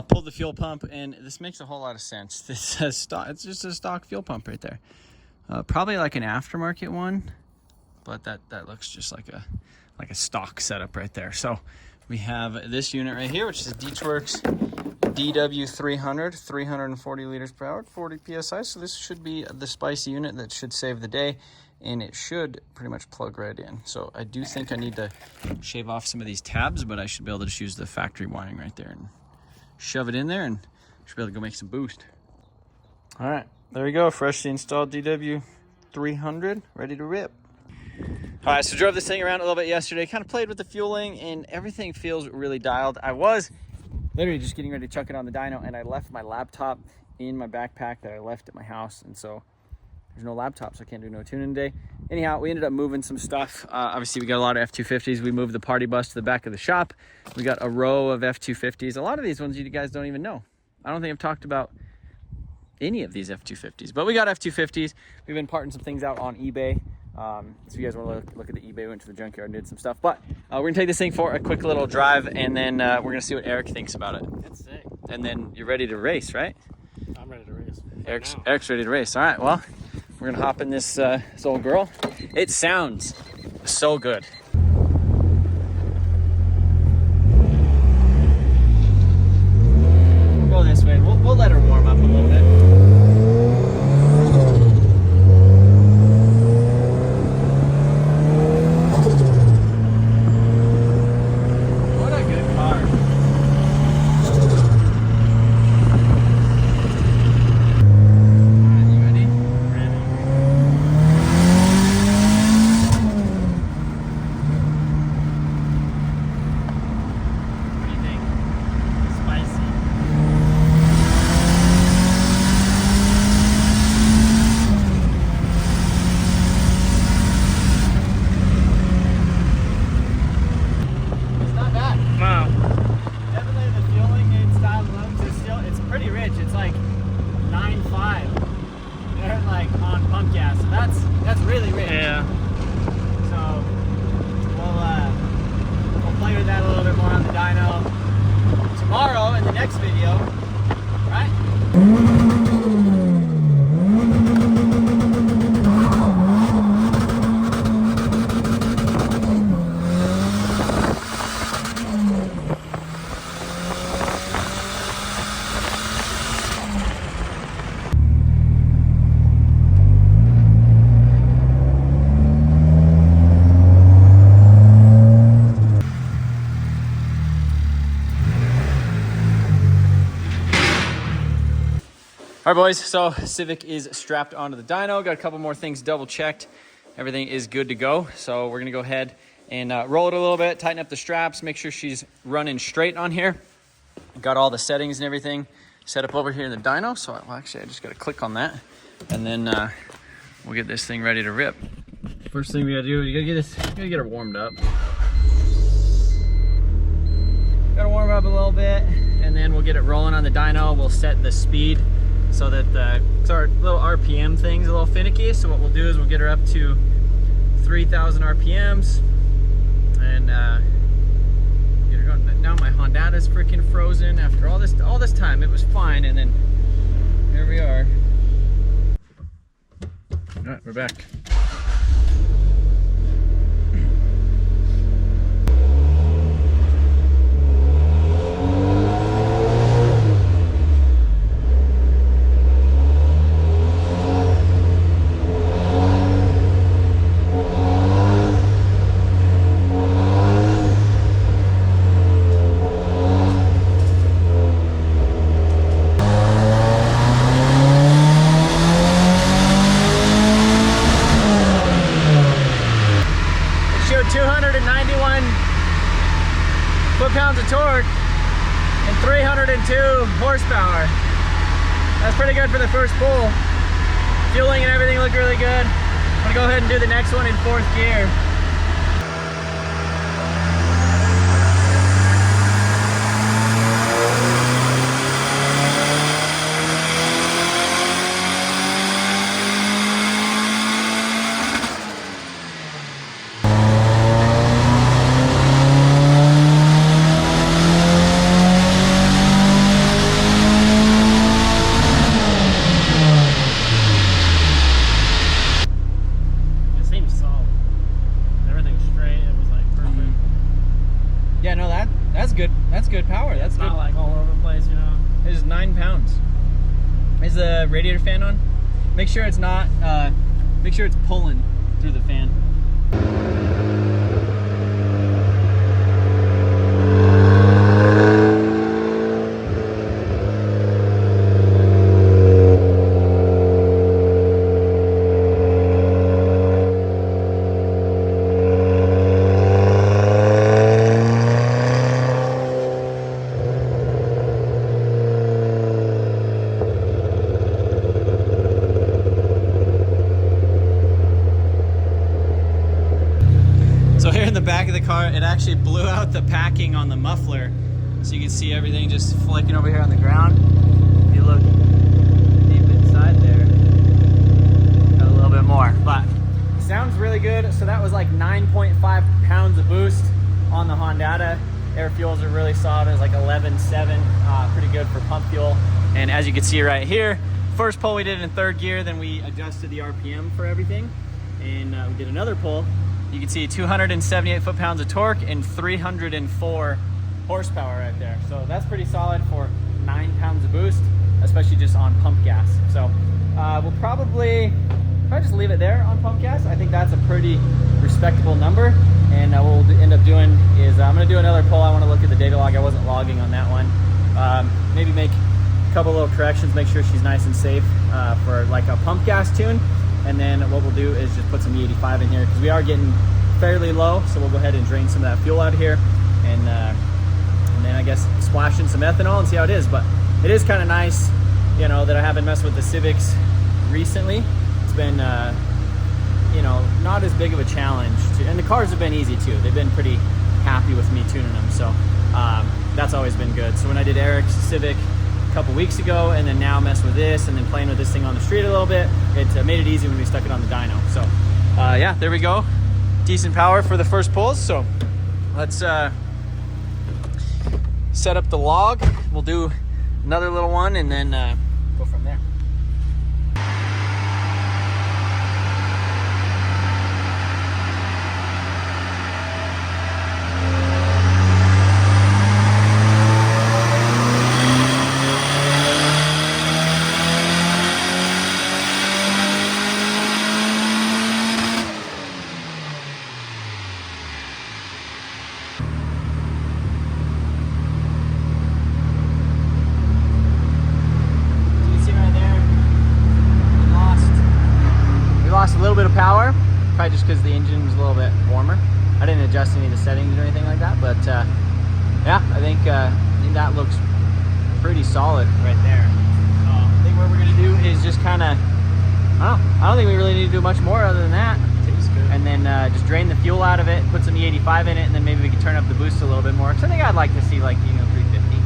pulled the fuel pump, and this makes a whole lot of sense. This says stock. It's just a stock fuel pump right there. Probably like an aftermarket one, but that looks just like a stock setup right there. So we have this unit right here, which is a DOHC DW300, 340 liters per hour, 40 psi. So this should be the spicy unit that should save the day, and it should pretty much plug right in. So I do think I need to shave off some of these tabs, but I should be able to just use the factory wiring right there and shove it in there, and should be able to go make some boost. All right, there we go, freshly installed DW300, ready to rip. All right, so drove this thing around a little bit yesterday, kind of played with the fueling, and everything feels really dialed. I was literally just getting ready to chuck it on the dyno, and I left my laptop in my backpack that I left at my house, and so there's no laptop, so I can't do no tuning today. Anyhow, we ended up moving some stuff. Obviously, we got a lot of F250s. We moved the party bus to the back of the shop. We got a row of F250s. A lot of these ones you guys don't even know. I don't think I've talked about any of these F250s, but we got F250s. We've been parting some things out on eBay. So if you guys want to look at the eBay, we went to the junkyard and did some stuff. But we're going to take this thing for a quick little drive, and then we're going to see what Eric thinks about it. That's sick. And then you're ready to race, right? I'm ready to race. Eric's ready to race. All right, well, we're going to hop in this old girl. It sounds so good. We'll go this way. We'll let her warm up a little bit. All right, boys, so Civic is strapped onto the dyno. Got a couple more things double checked. Everything is good to go. So we're gonna go ahead and roll it a little bit, tighten up the straps, make sure she's running straight on here. Got all the settings and everything set up over here in the dyno. So actually I just gotta click on that, and then we'll get this thing ready to rip. First thing we gotta do, you gotta get her warmed up. Gotta warm up a little bit, and then we'll get it rolling on the dyno. We'll set the speed so that our little RPM thing's a little finicky. So what we'll do is we'll get her up to 3,000 RPMs and get her going. Now my Hondata's freaking frozen after all this time. It was fine, and then here we are. All right, we're back. Foot-pounds of torque and 302 horsepower. That's pretty good for the first pull. Fueling and everything looked really good. I'm gonna go ahead and do the next one in 4th gear. good. That's good power. That's it's good. Not like all over the place, you know. It is 9 pounds. Is the radiator fan on? Make sure it's not. Make sure it's pulling through the fan. So here in the back of the car, it actually blew out the packing on the muffler. So you can see everything just flicking over here on the ground. If you look deep inside there, got a little bit more, but it sounds really good. So that was like 9.5 pounds of boost on the Hondata. Air fuels are really solid. It was like 11.7, pretty good for pump fuel. And as you can see right here, first pull we did in 3rd gear, then we adjusted the RPM for everything. And we did another pull. You can see 278 foot-pounds of torque and 304 horsepower right there. So that's pretty solid for 9 pounds of boost, especially just on pump gas. So we'll probably just leave it there on pump gas. I think that's a pretty respectable number. And what we'll end up doing is I'm going to do another pull. I want to look at the data log. I wasn't logging on that one. Maybe make a couple little corrections, make sure she's nice and safe for like a pump gas tune. And then what we'll do is just put some E85 in here because we are getting fairly low. So we'll go ahead and drain some of that fuel out of here, and then I guess splash in some ethanol and see how it is. But it is kind of nice, you know, that I haven't messed with the Civics recently. It's been, you know, not as big of a challenge and the cars have been easy too. They've been pretty happy with me tuning them. So that's always been good. So when I did Eric's Civic a couple weeks ago, and then now mess with this, and then playing with this thing on the street a little bit, it made it easy when we stuck it on the dyno. So yeah, there we go. Decent power for the first pulls. So let's set up the log. We'll do another little one and then go from there. A little bit of power, probably just because the engine was a little bit warmer. I didn't adjust any of the settings or anything like that, but yeah, I think that looks pretty solid right there. I think what we're gonna do is just kind of, I don't think we really need to do much more other than that. Tastes good. And then just drain the fuel out of it, put some E85 in it, and then maybe we can turn up the boost a little bit more. Because I think I'd like to see, like, you know, 350.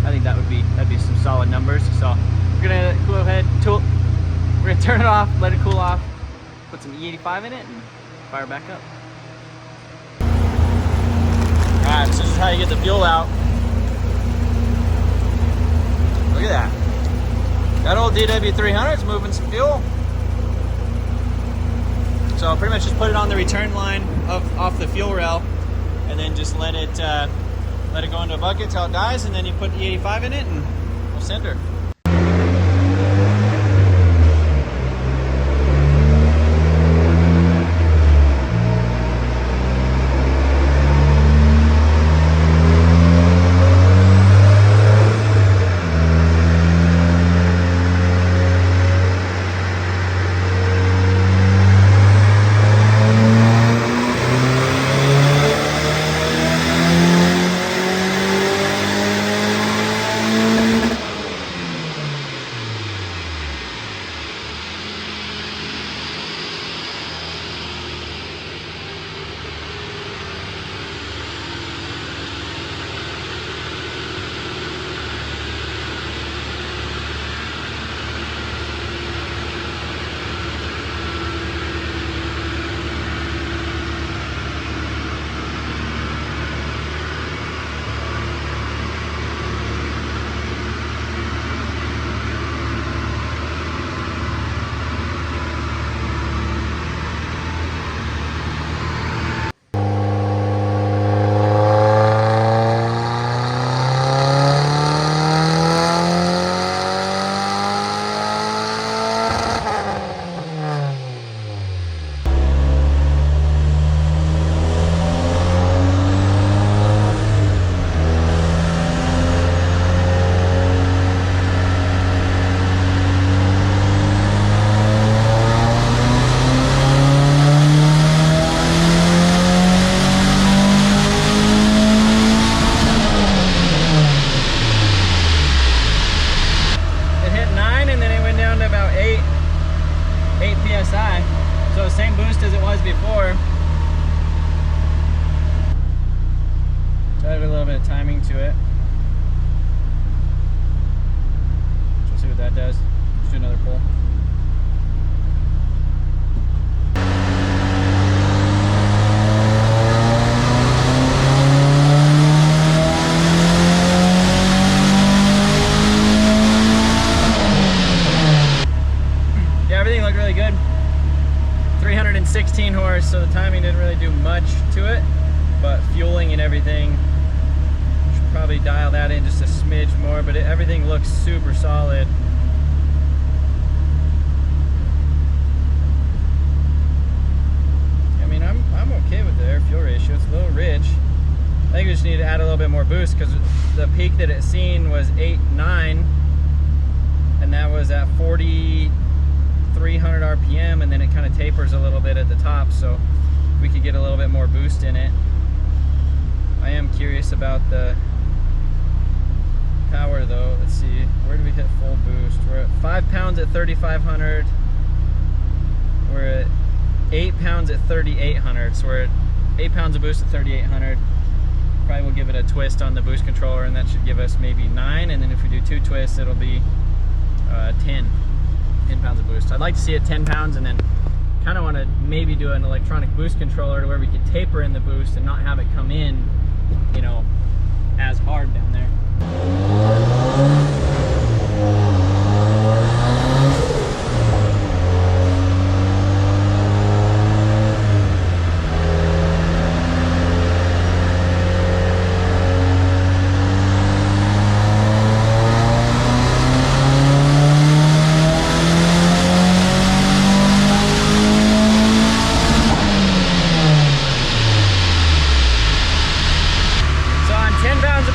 I think that'd be some solid numbers. So we're gonna go ahead, we're gonna turn it off, let it cool off, put some E85 in it, and fire back up. All right, so this is how you get the fuel out. Look at that. That old DW300 is moving some fuel. So pretty much just put it on the return line off the fuel rail, and then just let it go into a bucket till it dies, and then you put E85 in it, and we'll send her. So same boost as it was before. Add a little bit of timing to it. We'll see what that does. Let's do another pull. Yeah, everything looked really good. 316 horse, so the timing didn't really do much to it, but fueling and everything, should probably dial that in just a smidge more, but everything looks super solid. I mean, I'm okay with the air fuel ratio. It's a little rich. I think we just need to add a little bit more boost because the peak that it's seen was 8.9, and that was at 4,300 RPM, and then it kind of tapers a little bit at the top, so we could get a little bit more boost in it. I am curious about the power though. Let's see, where do we hit full boost? We're at 5 pounds at 3,500. We're at 8 pounds at 3,800. So we're at 8 pounds of boost at 3,800. Probably will give it a twist on the boost controller, and that should give us maybe 9. And then if we do 2 twists, it'll be 10 pounds of boost. I'd like to see it 10 pounds, and then kind of want to maybe do an electronic boost controller to where we could taper in the boost and not have it come in, you know, as hard down there.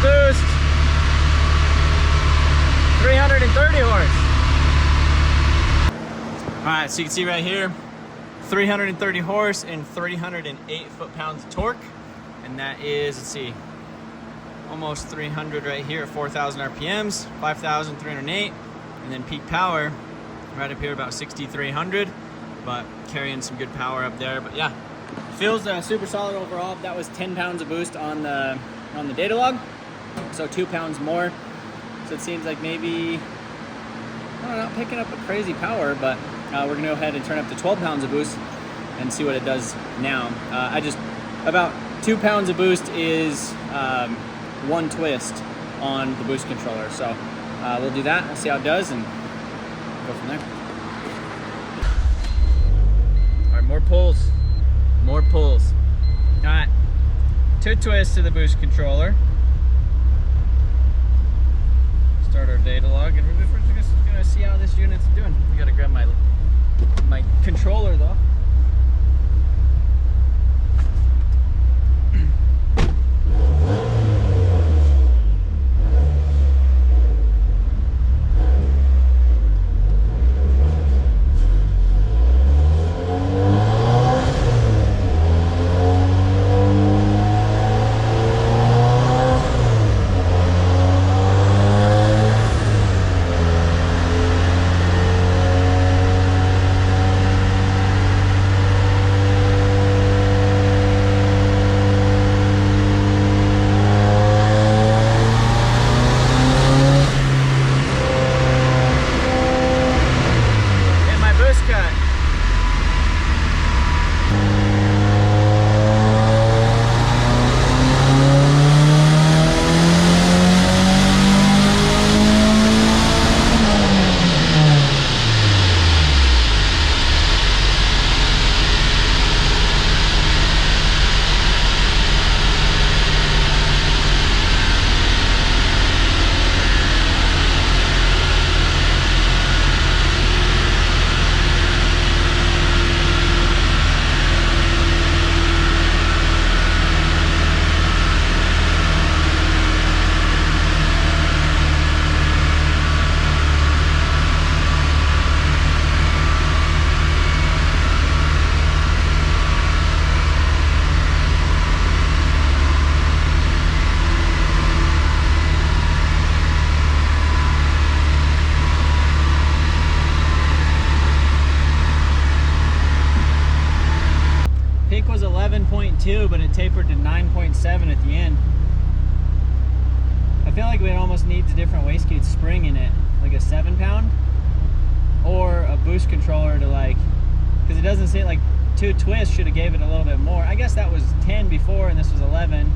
Boost, 330 horse. All right, so you can see right here, 330 horse and 308 foot-pounds of torque, and that is, let's see, almost 300 right here at 4,000 RPMs, 5,308, and then peak power right up here about 6,300, but carrying some good power up there. But yeah, feels super solid overall. That was 10 pounds of boost on the data log. So 2 pounds more. So it seems like maybe, I don't know, not picking up a crazy power, but we're gonna go ahead and turn up to 12 pounds of boost and see what it does now. About 2 pounds of boost is 1 twist on the boost controller. So we'll do that, we'll see how it does, and go from there. All right, more pulls. All right, 2 twists to the boost controller. Start our data log, and we're just gonna see how this unit's doing. We gotta grab my controller though. peak was 11.2, but it tapered to 9.7 at the end. I feel like it almost needs a different wastegate spring in it, like a 7-pound, or a boost controller to like, because it doesn't seem like 2 twists should have gave it a little bit more. I guess that was 10 before and this was 11,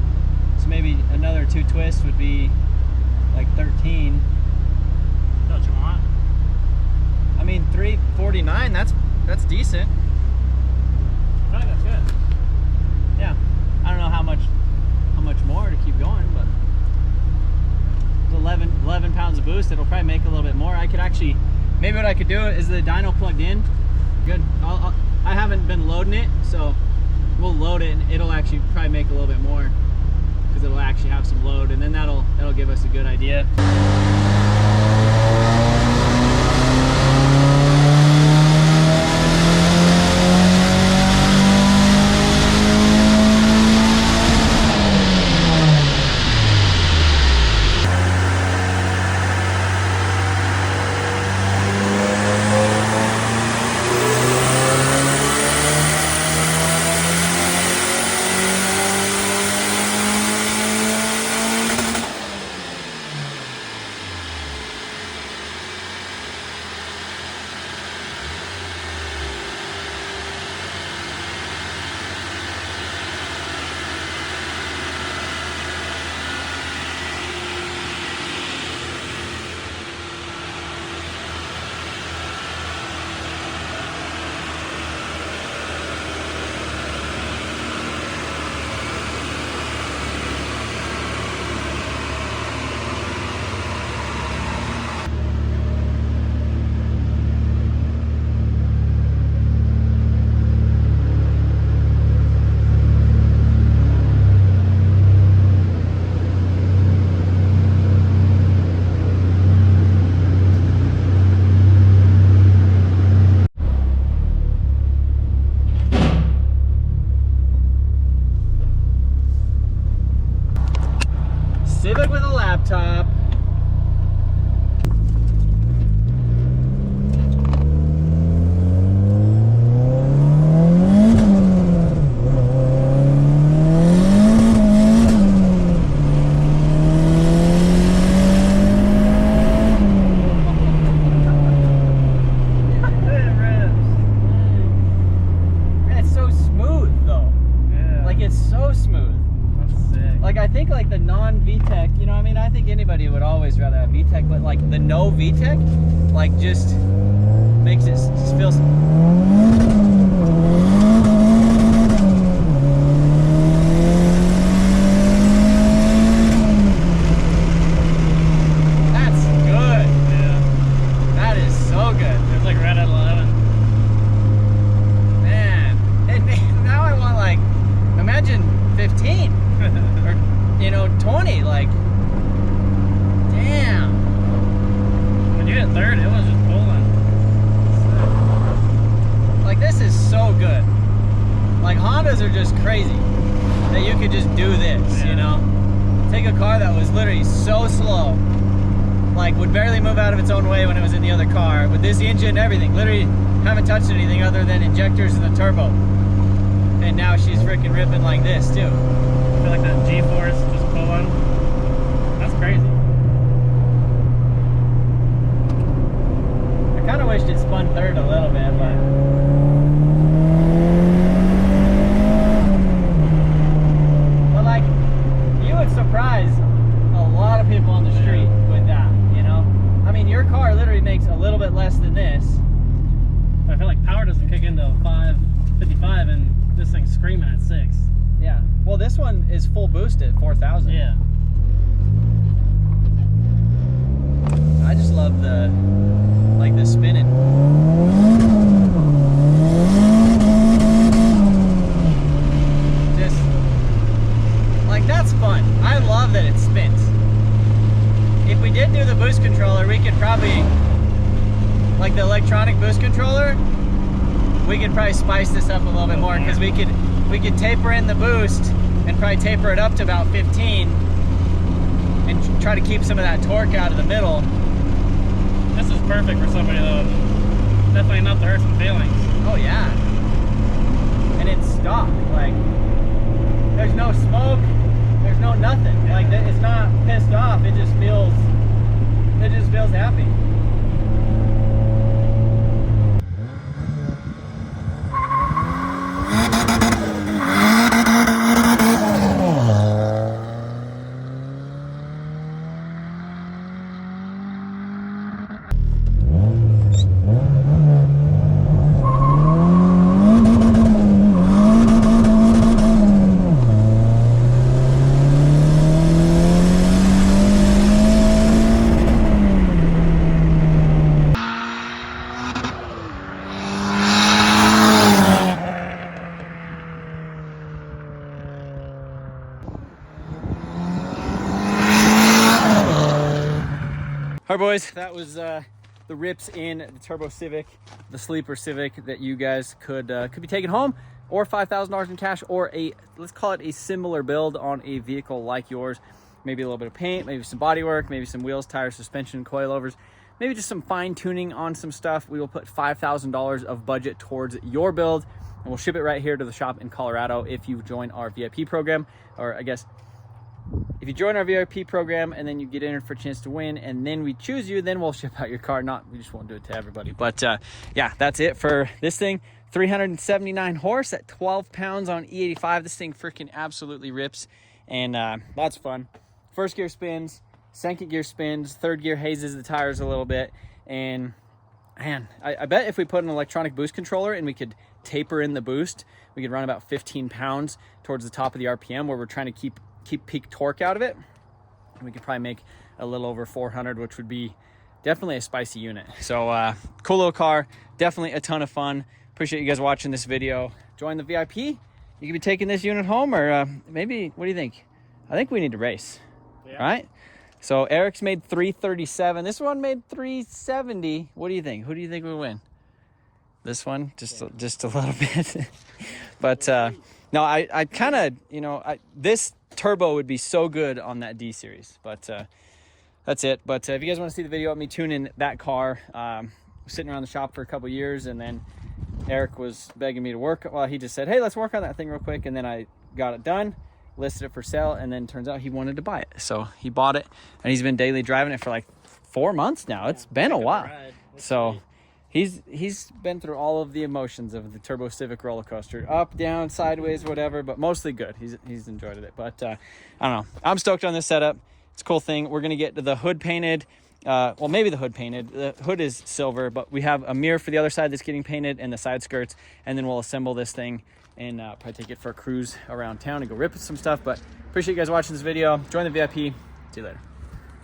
so maybe another 2 twists would be like 13. What you want? I mean, 349, that's decent. I think that's good. Yeah, I don't know how much more to keep going, but 11 pounds of boost, it'll probably make a little bit more. I could actually, maybe what I could do is the dyno plugged in. Good. I haven't been loading it, so we'll load it and it'll actually probably make a little bit more because it'll actually have some load, and then that'll give us a good idea. Civic with a laptop. It's so smooth though. Yeah. Like it's so smooth. Like I think like the non-VTEC, you know, I mean, I think anybody would always rather have VTEC, but like the no VTEC, like just makes it just feels. That's good. Yeah. That is so good. It's like right at 11. Man, and now I want like, imagine 15. Or, you know, 20, like, damn. When you hit third, it was just pulling. Like, this is so good. Like, Hondas are just crazy that you could just do this, you know? Take a car that was literally so slow, like, would barely move out of its own way when it was in the other car, with this engine and everything, literally haven't touched anything other than injectors and the turbo. And now she's freaking ripping like this, too. I feel like that G-force just pulling. That's crazy. I kind of wished it spun third a little bit, but like, you would surprise a lot of people on the street with that, you know? I mean, your car literally makes a little bit less than this. But I feel like power doesn't kick into 555 and this thing's screaming at 6. Yeah. Well, this one is full boost at 4,000. Yeah. I just love the, like, the spinning. Just, like, that's fun. I love that it spins. If we did do the boost controller, we could probably, like the electronic boost controller, we could probably spice this up a little bit more, because we could taper in the boost and probably taper it up to about 15 and try to keep some of that torque out of the middle. This is perfect for somebody though. Definitely enough to hurt some feelings. Oh yeah. And it's stock, like, All right, boys, that was the rips in the Turbo Civic, the Sleeper Civic that you guys could be taking home, or $5,000 in cash, or let's call it a similar build on a vehicle like yours. Maybe a little bit of paint, maybe some body work, maybe some wheels, tires, suspension, coilovers, maybe just some fine tuning on some stuff. We will put $5,000 of budget towards your build, and we'll ship it right here to the shop in Colorado if you join our VIP program, or I guess if you join our VIP program and then you get entered for a chance to win and then we choose you, then we'll ship out your car. We just won't do it to everybody. But yeah, that's it for this thing. 379 horse at 12 pounds on E85. This thing freaking absolutely rips, and lots of fun. First gear spins, second gear spins, third gear hazes the tires a little bit. And man, I bet if we put an electronic boost controller and we could taper in the boost, we could run about 15 pounds towards the top of the RPM where we're trying to keep peak torque out of it. And we could probably make a little over 400, which would be definitely a spicy unit. So cool little car, definitely a ton of fun. Appreciate you guys watching this video. Join the VIP. You could be taking this unit home, or maybe, what do you think? I think we need to race, right? So Eric's made 337. This one made 370. What do you think? Who do you think will win? This one, just a little bit. But no, I kind of, you know, this turbo would be so good on that D series. But that's it. But if you guys want to see the video of me tuning that car, sitting around the shop for a couple years, and then Eric was begging me to work. Well, he just said, hey, let's work on that thing real quick. And then I got it done, listed it for sale, and then turns out he wanted to buy it. So he bought it, and he's been daily driving it for like 4 months now. It's been a while. So he's been through all of the emotions of the Turbo Civic roller coaster, up, down, sideways, whatever, but mostly good. He's enjoyed it. But I don't know. I'm stoked on this setup. It's a cool thing. We're going to get the hood painted. Well, maybe the hood painted. The hood is silver, but we have a mirror for the other side that's getting painted, and the side skirts, and then we'll assemble this thing and probably take it for a cruise around town and go rip some stuff. But appreciate you guys watching this video. Join the VIP. See you later.